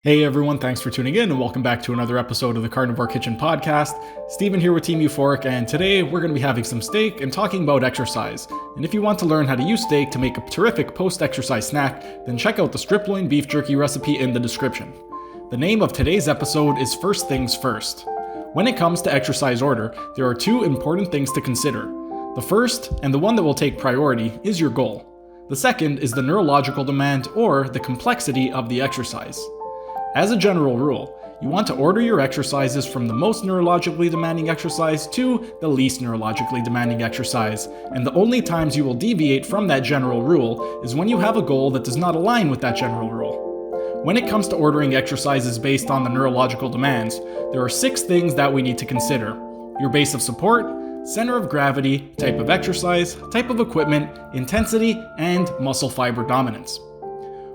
Hey everyone, thanks for tuning in and welcome back to another episode of the Carnivore Kitchen podcast. Steven here with Team Euphoric, and today we're going to be having some steak and talking about exercise. And if you want to learn how to use steak to make a terrific post-exercise snack, then check out the strip loin beef jerky recipe in the description. The name of today's episode is First Things First. When it comes to exercise order, there are two important things to consider. The first, and the one that will take priority, is your goal. The second is the neurological demand or the complexity of the exercise. As a general rule, you want to order your exercises from the most neurologically demanding exercise to the least neurologically demanding exercise, and the only times you will deviate from that general rule is when you have a goal that does not align with that general rule. When it comes to ordering exercises based on the neurological demands, there are 6 things that we need to consider: your base of support, center of gravity, type of exercise, type of equipment, intensity, and muscle fiber dominance.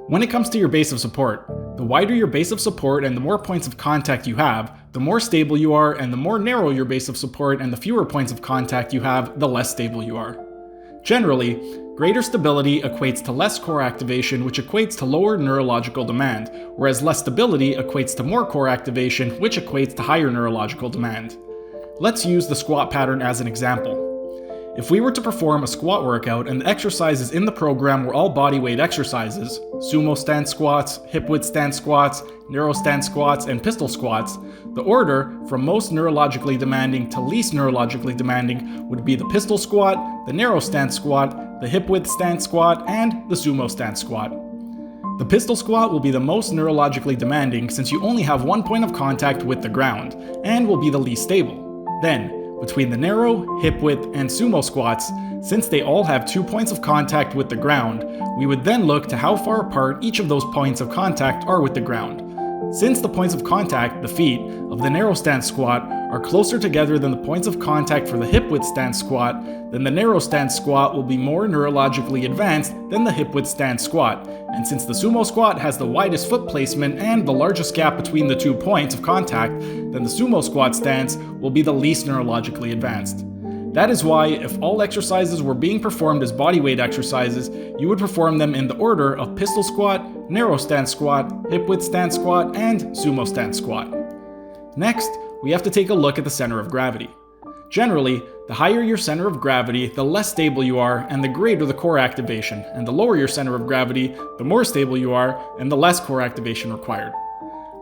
When it comes to your base of support, the wider your base of support and the more points of contact you have, the more stable you are, and the more narrow your base of support and the fewer points of contact you have, the less stable you are. Generally, greater stability equates to less core activation, which equates to lower neurological demand, whereas less stability equates to more core activation, which equates to higher neurological demand. Let's use the squat pattern as an example. If we were to perform a squat workout and the exercises in the program were all body weight exercises, sumo stance squats, hip width stance squats, narrow stance squats, and pistol squats, the order from most neurologically demanding to least neurologically demanding would be the pistol squat, the narrow stance squat, the hip width stance squat, and the sumo stance squat. The pistol squat will be the most neurologically demanding since you only have one point of contact with the ground, and will be the least stable. Then, between the narrow, hip width, and sumo squats, since they all have 2 points of contact with the ground, we would then look to how far apart each of those points of contact are with the ground. Since the points of contact, the feet, of the narrow stance squat are closer together than the points of contact for the hip width stance squat, then the narrow stance squat will be more neurologically advanced than the hip width stance squat. And since the sumo squat has the widest foot placement and the largest gap between the 2 points of contact, then the sumo squat stance will be the least neurologically advanced. That is why, if all exercises were being performed as bodyweight exercises, you would perform them in the order of pistol squat, narrow stance squat, hip width stance squat, and sumo stance squat. Next, we have to take a look at the center of gravity. Generally, the higher your center of gravity, the less stable you are, and the greater the core activation, and the lower your center of gravity, the more stable you are, and the less core activation required.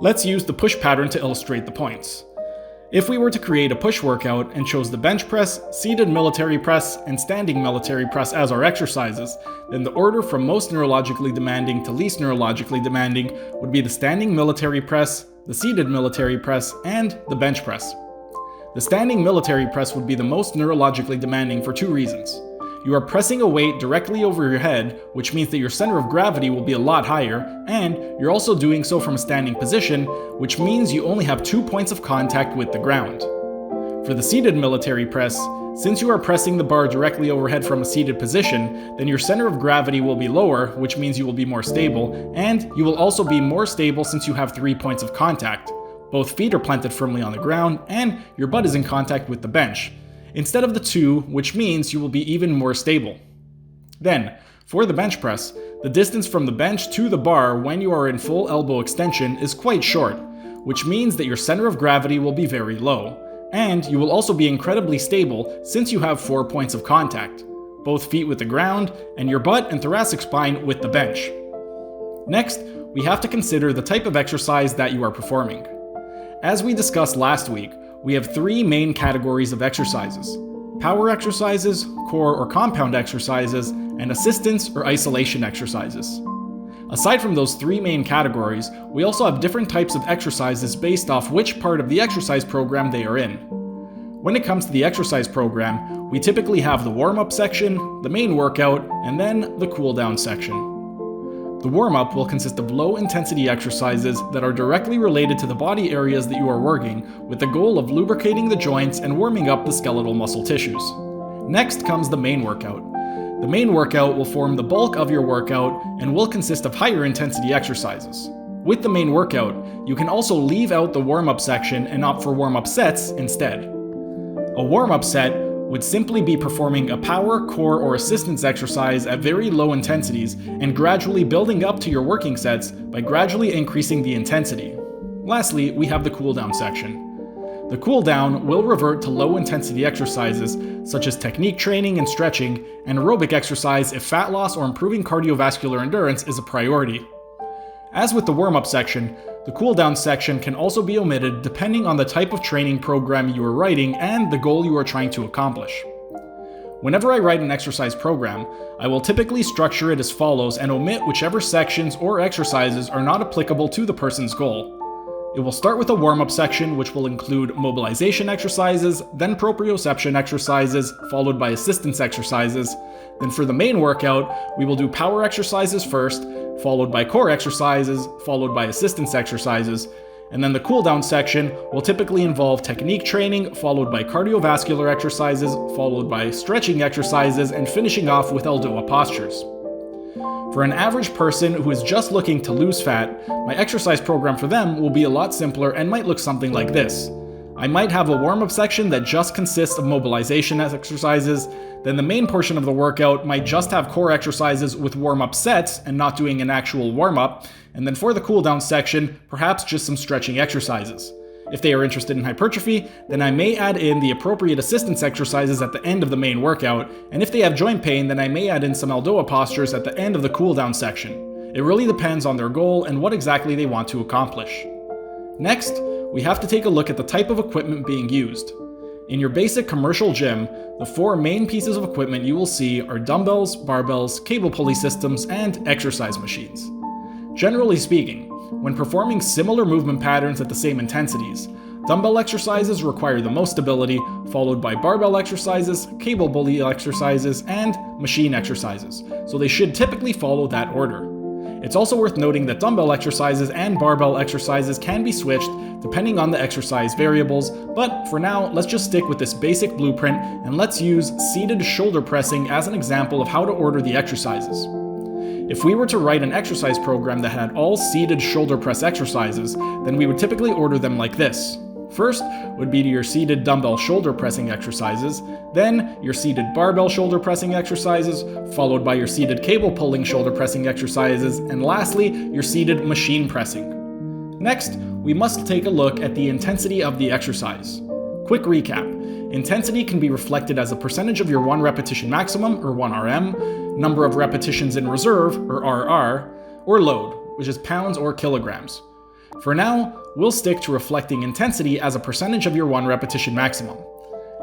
Let's use the push pattern to illustrate the points. If we were to create a push workout and chose the bench press, seated military press, and standing military press as our exercises, then the order from most neurologically demanding to least neurologically demanding would be the standing military press, the seated military press, and the bench press. The standing military press would be the most neurologically demanding for 2 reasons. You are pressing a weight directly over your head, which means that your center of gravity will be a lot higher, and you're also doing so from a standing position, which means you only have 2 points of contact with the ground. For the seated military press, since you are pressing the bar directly overhead from a seated position, then your center of gravity will be lower, which means you will be more stable, and you will also be more stable since you have 3 points of contact. Both feet are planted firmly on the ground, and your butt is in contact with the bench, instead of the 2, which means you will be even more stable. Then, for the bench press, the distance from the bench to the bar when you are in full elbow extension is quite short, which means that your center of gravity will be very low, and you will also be incredibly stable since you have 4 points of contact, both feet with the ground, and your butt and thoracic spine with the bench. Next, we have to consider the type of exercise that you are performing. As we discussed last week, we have 3 main categories of exercises: power exercises, core or compound exercises, and assistance or isolation exercises. Aside from those 3 main categories, we also have different types of exercises based off which part of the exercise program they are in. When it comes to the exercise program, we typically have the warm-up section, the main workout, and then the cool-down section. The warm-up will consist of low-intensity exercises that are directly related to the body areas that you are working, with the goal of lubricating the joints and warming up the skeletal muscle tissues. Next comes the main workout. The main workout will form the bulk of your workout and will consist of higher intensity exercises. With the main workout, you can also leave out the warm-up section and opt for warm-up sets instead. A warm-up set would simply be performing a power, core, or assistance exercise at very low intensities and gradually building up to your working sets by gradually increasing the intensity. Lastly, we have the cooldown section. The cooldown will revert to low-intensity exercises such as technique training and stretching, and aerobic exercise if fat loss or improving cardiovascular endurance is a priority. As with the warm-up section, the cooldown section can also be omitted depending on the type of training program you are writing and the goal you are trying to accomplish. Whenever I write an exercise program, I will typically structure it as follows and omit whichever sections or exercises are not applicable to the person's goal. It will start with a warm-up section, which will include mobilization exercises, then proprioception exercises, followed by assistance exercises. Then for the main workout, we will do power exercises first, followed by core exercises, followed by assistance exercises. And then the cooldown section will typically involve technique training, followed by cardiovascular exercises, followed by stretching exercises, and finishing off with L-DOA postures. For an average person who is just looking to lose fat, my exercise program for them will be a lot simpler and might look something like this. I might have a warm-up section that just consists of mobilization exercises, then the main portion of the workout might just have core exercises with warm-up sets and not doing an actual warm-up, and then for the cooldown section, perhaps just some stretching exercises. If they are interested in hypertrophy, then I may add in the appropriate assistance exercises at the end of the main workout, and if they have joint pain, then I may add in some L-DOA postures at the end of the cooldown section. It really depends on their goal and what exactly they want to accomplish. Next, we have to take a look at the type of equipment being used. In your basic commercial gym, the 4 main pieces of equipment you will see are dumbbells, barbells, cable pulley systems, and exercise machines. Generally speaking, when performing similar movement patterns at the same intensities, dumbbell exercises require the most stability, followed by barbell exercises, cable pulley exercises, and machine exercises, so they should typically follow that order. It's also worth noting that dumbbell exercises and barbell exercises can be switched depending on the exercise variables, but for now, let's just stick with this basic blueprint and let's use seated shoulder pressing as an example of how to order the exercises. If we were to write an exercise program that had all seated shoulder press exercises, then we would typically order them like this. First would be your seated dumbbell shoulder pressing exercises, then your seated barbell shoulder pressing exercises, followed by your seated cable pulling shoulder pressing exercises, and lastly, your seated machine pressing. Next, we must take a look at the intensity of the exercise. Quick recap. Intensity can be reflected as a percentage of your 1 repetition maximum, or 1 RM, number of repetitions in reserve, or RR, or load, which is pounds or kilograms. For now, we'll stick to reflecting intensity as a percentage of your 1 repetition maximum.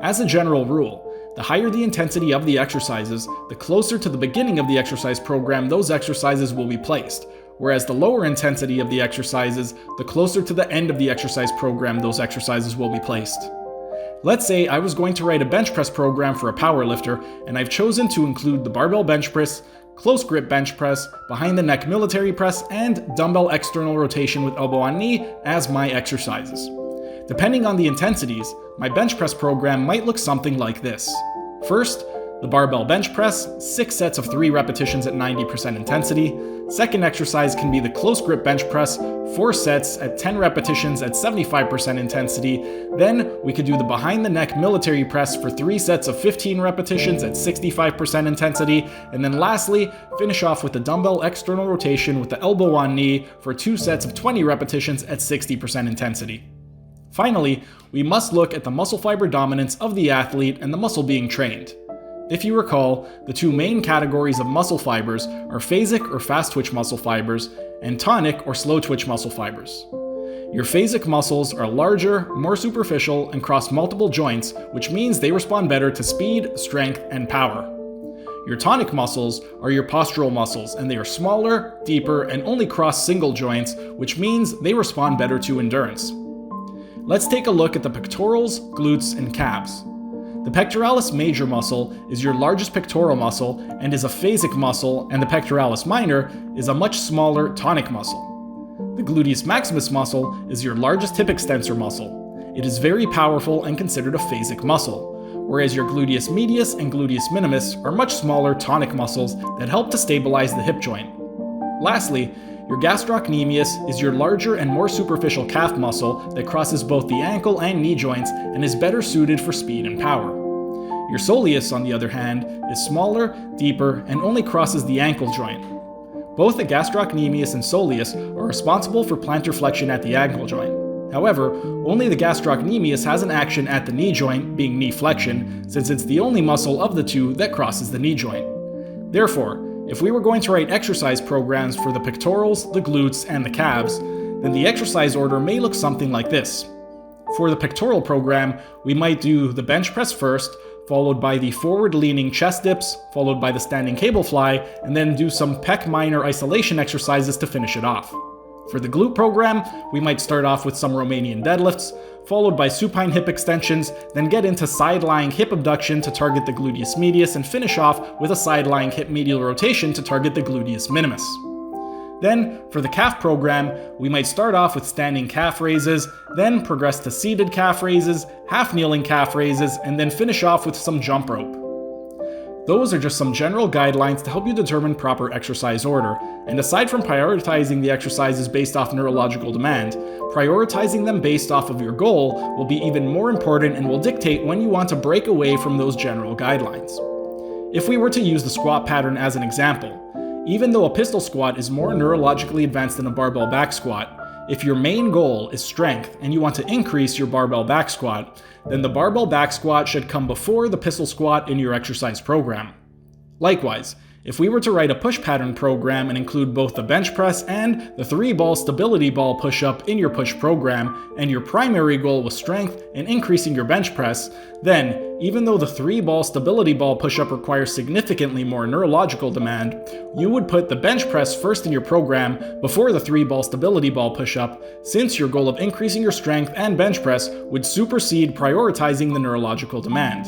As a general rule, the higher the intensity of the exercises, the closer to the beginning of the exercise program those exercises will be placed, whereas the lower intensity of the exercises, the closer to the end of the exercise program those exercises will be placed. Let's say I was going to write a bench press program for a powerlifter, and I've chosen to include the barbell bench press, close grip bench press, behind the neck military press, and dumbbell external rotation with elbow on knee as my exercises. Depending on the intensities, my bench press program might look something like this. First, the barbell bench press, 6 sets of 3 repetitions at 90% intensity. Second exercise can be the close grip bench press, 4 sets at 10 repetitions at 75% intensity. Then we could do the behind the neck military press for 3 sets of 15 repetitions at 65% intensity. And then lastly, finish off with the dumbbell external rotation with the elbow on knee for 2 sets of 20 repetitions at 60% intensity. Finally, we must look at the muscle fiber dominance of the athlete and the muscle being trained. If you recall, the 2 main categories of muscle fibers are phasic or fast twitch muscle fibers and tonic or slow twitch muscle fibers. Your phasic muscles are larger, more superficial, and cross multiple joints, which means they respond better to speed, strength, and power. Your tonic muscles are your postural muscles, and they are smaller, deeper, and only cross single joints, which means they respond better to endurance. Let's take a look at the pectorals, glutes, and calves. The pectoralis major muscle is your largest pectoral muscle and is a phasic muscle, and the pectoralis minor is a much smaller tonic muscle. The gluteus maximus muscle is your largest hip extensor muscle. It is very powerful and considered a phasic muscle, whereas your gluteus medius and gluteus minimus are much smaller tonic muscles that help to stabilize the hip joint. Lastly, your gastrocnemius is your larger and more superficial calf muscle that crosses both the ankle and knee joints and is better suited for speed and power. Your soleus, on the other hand, is smaller, deeper, and only crosses the ankle joint. Both the gastrocnemius and soleus are responsible for plantar flexion at the ankle joint. However, only the gastrocnemius has an action at the knee joint, being knee flexion, since it's the only muscle of the two that crosses the knee joint. Therefore, if we were going to write exercise programs for the pectorals, the glutes, and the calves, then the exercise order may look something like this. For the pectoral program, we might do the bench press first, followed by the forward-leaning chest dips, followed by the standing cable fly, and then do some pec minor isolation exercises to finish it off. For the glute program, we might start off with some Romanian deadlifts, followed by supine hip extensions, then get into side-lying hip abduction to target the gluteus medius, and finish off with a side-lying hip medial rotation to target the gluteus minimus. Then, for the calf program, we might start off with standing calf raises, then progress to seated calf raises, half-kneeling calf raises, and then finish off with some jump rope. Those are just some general guidelines to help you determine proper exercise order, and aside from prioritizing the exercises based off neurological demand, prioritizing them based off of your goal will be even more important and will dictate when you want to break away from those general guidelines. If we were to use the squat pattern as an example, even though a pistol squat is more neurologically advanced than a barbell back squat, if your main goal is strength and you want to increase your barbell back squat, then the barbell back squat should come before the pistol squat in your exercise program. Likewise, if we were to write a push pattern program and include both the bench press and the 3-ball stability ball push-up in your push program, and your primary goal was strength and increasing your bench press, then, even though the 3-ball stability ball push-up requires significantly more neurological demand, you would put the bench press first in your program before the 3-ball stability ball push-up, since your goal of increasing your strength and bench press would supersede prioritizing the neurological demand.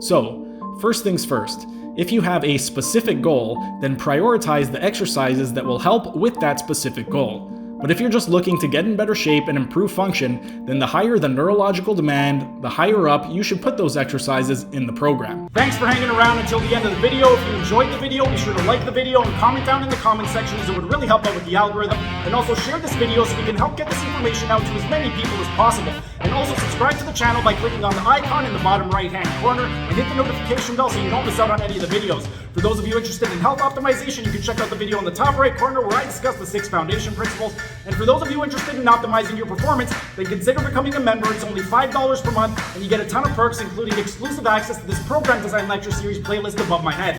So, first things first. If you have a specific goal, then prioritize the exercises that will help with that specific goal. But if you're just looking to get in better shape and improve function, then the higher the neurological demand, the higher up you should put those exercises in the program. Thanks for hanging around until the end of the video. If you enjoyed the video, be sure to like the video and comment down in the comment section, as it would really help out with the algorithm. And also share this video so we can help get this information out to as many people as possible. And also subscribe to the channel by clicking on the icon in the bottom right hand corner and hit the notification bell so you don't miss out on any of the videos. For those of you interested in health optimization, you can check out the video in the top right corner where I discuss the 6 foundation principles. And for those of you interested in optimizing your performance, then consider becoming a member. It's only $5 per month and you get a ton of perks, including exclusive access to this program design lecture series playlist above my head.